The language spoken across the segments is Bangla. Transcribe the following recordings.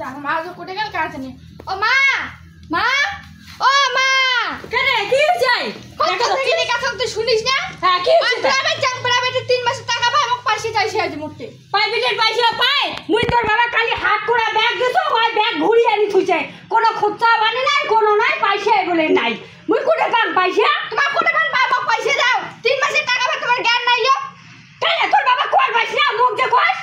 জানো মা তো কোটে গেল কাজ নেই ও মা মা ও মা কেন কি হইছে কথা কি কথা তুই শুনিস না হ্যাঁ কি হইছে আমি জান প্রাইভেটে 3 মাসের টাকা পাই আমাকে পাশে চাইছে আজ মুটতে প্রাইভেটের পয়সা পাই মুই তোর বাবা কালি হাত করে ব্যাগ দিছো ওই ব্যাগ ঘুরিয়ে আনি থুইছে কোনো খরচা বানে নাই কোনো নাই পয়সা বলে নাই মুই কোটে কাম পয়সা তোমার কোটে কাম পাই আমাকে পাশে দাও 3 মাসের টাকা পাই তোমার জ্ঞান নাই লো কেন তোর বাবা কোন পয়সা মুখ যে কইস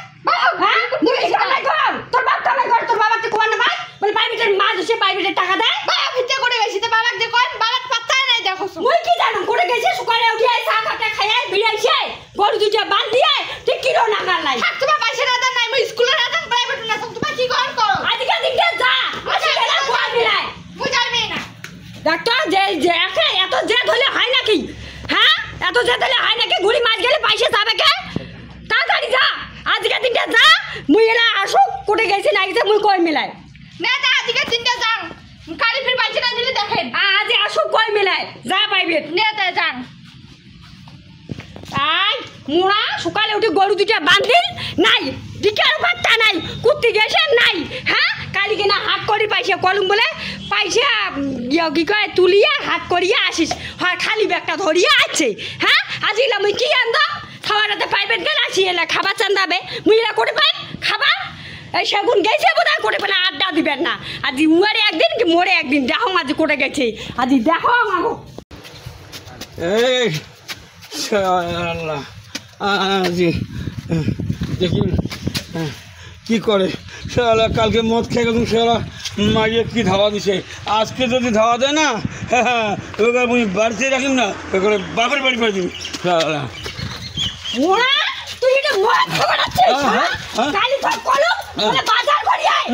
হ্যাঁ তুই কামাই কর তোর বাবা কামাই কর তোর বাবা তে কোন না ভাই বলে প্রাইভেটের মা দিছে প্রাইভেটের টাকা দেয় বাবা ভিতে করে গেছি তো বাবা যে কোন বাবা পাত্তা নাই দেখো মুই কি জানো কোটে গেছে সকালে উঠে চা খাতে খাইয়া বিড়াইছে গরু দুইটা বাঁধ দিয়ে ঠিক কি রো না গালাই থাক তোমার পাশে না নাই মই স্কুলে না যাম প্রাইভেটে না তোমার কি কর করো আজকে দিকে যা আজকে না কোয়া মিলাই মই যাইবে না ডাক্তার যে যে এত যে ধরে হয় নাকি হ্যাঁ এত যে ধরে হয় নাকি ঘুরি মাছ গেলে পয়সা যাবে কে তাড়াতাড়ি যা আজকে দিনটা যা মুই এলা আসুক কোটে গেছি না গেছে মুই কই মিলাই না তা আজকে তিনটা যান কালি ফির পয়সা না দিলে দেখেন আজ আসুক কই মিলাই যা পাইবে নে তা যান আই মুড়া সকালে উঠে গরু দুইটা বাঁধিল নাই ডিকার পাত্তা নাই কুত্তি গেছে নাই হ্যাঁ কালি কিনা হাত করি পাইছে কলম বলে পাইছে কি কয় তুলিয়া হাত করিয়া আসিস হয় খালি ব্যাগটা ধরিয়া আছে হ্যাঁ আজিলা মুই কি আনদাম খাওয়াটাতে প্রাইভেট গেল আসি এলা খাবার চান্দাবে মুই এলা করে পাই খাবার এই সেগুন গেছে বোধহয় করে পেলে আড্ডা দিবেন না আজ উয়ারে একদিন কি মোড়ে একদিন দেখো আজ করে গেছে আজ দেখো আমাকে এই আল্লাহ জি দেখি কি করে শালা কালকে মদ খেয়ে গেলাম শালা মাইয়ে কি ধাওয়া দিছে আজকে যদি ধাওয়া দেয় না ওকে আমি বাড়িতে রাখিম না ওখানে বাপের বাড়ি করে দিবি শালা মোড়া তুই এটা মদ খাওয়াচ্ছিস কালি তোর কলম বলে বাজার করি আয়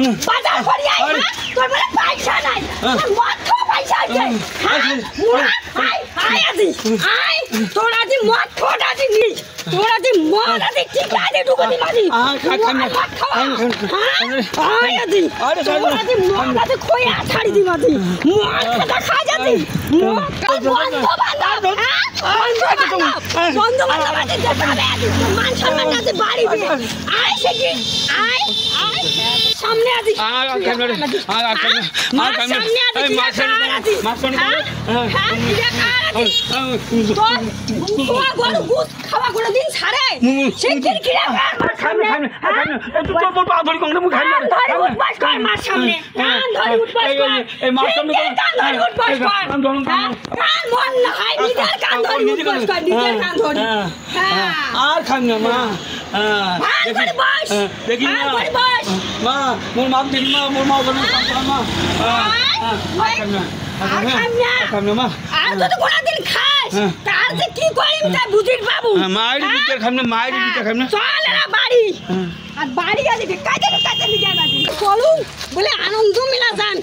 তোর বলে পয়সা নাই মদ খাওয়া পয়সা আছে মোড়া আয় আয় আজি আয় তোর আজি মদ খাওয়া আজি নিস তোর আজি মদ আজি ঠিক আছে ঢুকতি মারি আয় আজি তোর আজি মদ আজি খোয়া ছাড়ি দি মারি মদ খাতা খা যাতি মদ বন্ধ বান্ধব বন্ধ বান্ধব আছে দেখাবে আজি মান সম্মান আছে বাড়ি দে আয় সেকি আয় আয় সামনে আজি খাওয়া কোনো দিন ছাড়ে সেই কিরকিরা সামনে মার সামনে কান ধরে উঠবাস কর এই মার সামনে কান ধরে উঠবাস কর কান মন না হয় নিজের কান ধরে উঠবাস কর নিজের কান ধরে আর খান না মা দেখি মা মোর মা দেখি মা মোর মা বলে আনন্দ মিলা যান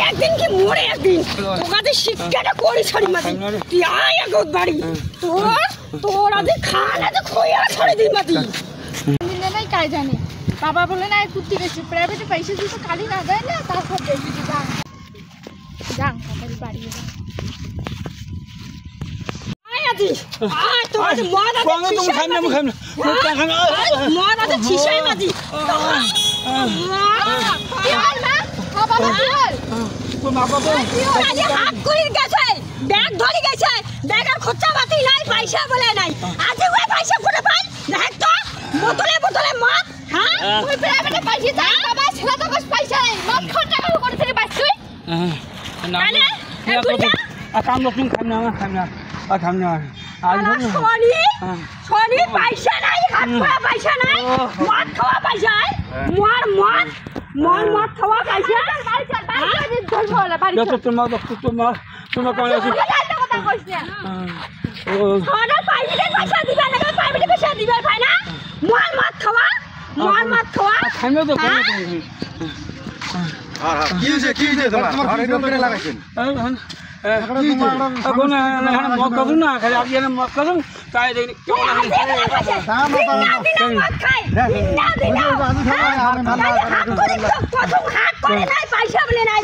একদিন কি মোড়ে একদিন তোকে শিক্ষাটা করি ছাড়ি মাঝে তুই আয় একবার বাড়ি তোর আজ খানা তো খোয়া ছড়ে দিই মাটি মিলে নাই কাজ জানে বাবা বলে না কুত্তি গেছে প্রাইভেটে পয়সা দিতে কালি না দেয় না তারপর দেখি যান যান তাড়াতাড়ি বাড়ি আয় আজি আয় তোর আজ মদ আছে তুমি খাই না মদ আছে ছিসাই মাটি কি হল মা বাবা বল আজ হাত করি গেছে ব্যাগ ধরে গেছে ব্যাগের খরচা পাতি নাই পয়সা বলে নাই আজ ওই পয়সা করে পাই দেখ তো বোতলে বোতলে মদ হ্যাঁ তুই প্রাইভেটে পয়সা দাও বাবা ছেলে তো কষ্ট পয়সা নাই মদ খাওয়ার টাকা করে থেকে বাঁচ তুই তাহলে কাম তুমি খাই না খাই না সোনি পয়সা নাই হাত খোয়া পয়সা নাই মদ খাওয়া পয়সা মদ খাওয়া পয়সা বাড়ি ধরবো না বাড়ি তোমার কেমন আছে কথা কইছ না সোনা পয়সা দিবা না প্রাইভেটে পয়সা দিবা ভাই না মদ খাওয়া খাইনা তো কি হয়েছে তোমার ঘরে লাগাইছেন মদ খাবো না খালি আজকে মদ খাবো তাই দেখি পয়সা বলে নাই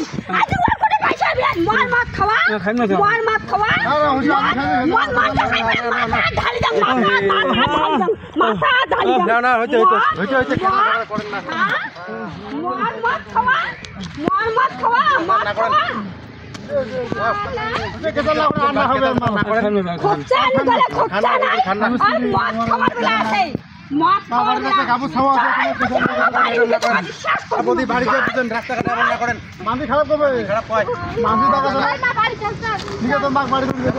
পয়সা বিরাট মার মাত খাওয়া না, খাই না তো। মার মাত খাওয়া মার মার ঢালি দাও মাথা ঢালি দাও না না হইতে মার মাত খাওয়া মার মাত খাওয়া মার খাওয়া খোঁচা নি বলে খোঁচা নাই আর মদ খাওয়ার বেলা আছে মদ খাওয়ার বেলা আপনি বাড়িতে দুজন রাস্তাঘাটে আবার না করেন মাঝি খারাপ করবে খারাপ হয় মাঝি টাকা ভাই মা বাড়ি চলছে ঠিক আছে বাড়ি বাড়ি দিতে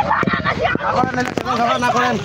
না না আবার না করেন